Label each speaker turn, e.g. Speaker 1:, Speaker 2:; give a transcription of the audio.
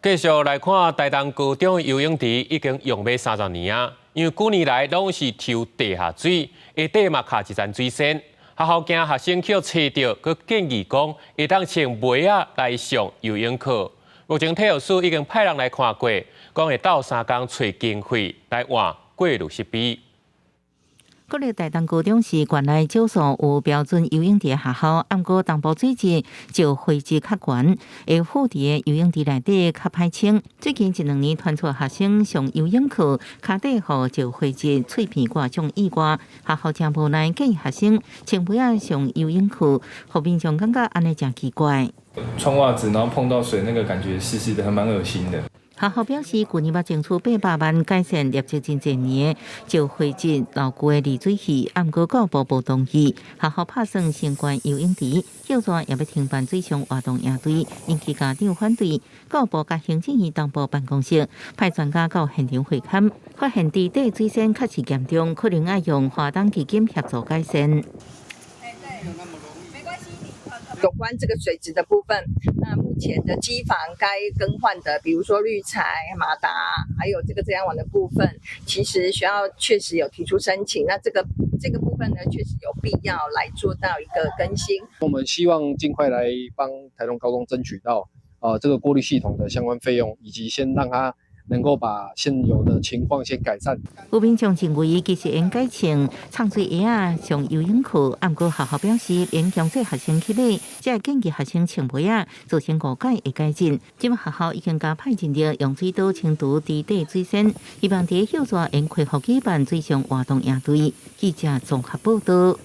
Speaker 1: 继续来看台东高中游泳池已经用要30年啊，因为几年来拢是抽地下水，下底嘛卡一层水仙。学校惊学生去找到，佮建议讲会当穿袜仔来上游泳课。目前体育署已经派人来看过，讲会斗3天找经费来换过滤设备。
Speaker 2: 国立台东高中是原来少数有标准游泳池的学校，不过东部水质就灰质较悬，会附伫的游泳池内底较歹清。最近1、2年传出学生上游泳课，脚底互就灰质脆片挂种意外，学校真无奈建议学生穿袜仔上游泳课，互民众感觉安尼真奇怪。
Speaker 3: 穿袜子然后碰到水，那个感觉湿湿的，还蛮恶心的。
Speaker 2: 学校表示，去年目前出800万改善业绩真侪年，就灰质老旧的滤水器，不过教部无同意。学校拍算升关游泳池，校长也要停办水上活动营队，引起家长反对。教部甲行政院东部办公室派专家到现场会勘，发现池底水仙确实严重，可能要用华东基金协助改善。
Speaker 4: 有关这个水质的部分，那目前的机房该更换的，比如说滤材、马达，还有这个遮阳网的部分，其实学校确实有提出申请。那这个部分呢，确实有必要来做到一个更新。
Speaker 5: 我们希望尽快来帮台东高中争取到这个过滤系统的相关费用，以及先让它能够把现有的情况先改善。
Speaker 2: 有民众认为，其实应该穿畅水鞋啊上游泳课，不过学校表示，应强制学生去买，才建议学生穿袜仔，造成误解会改进。今学校已经加派进着用水岛清除池底水仙，希望在校园应恢复举办水上活动营队。记者综合报道。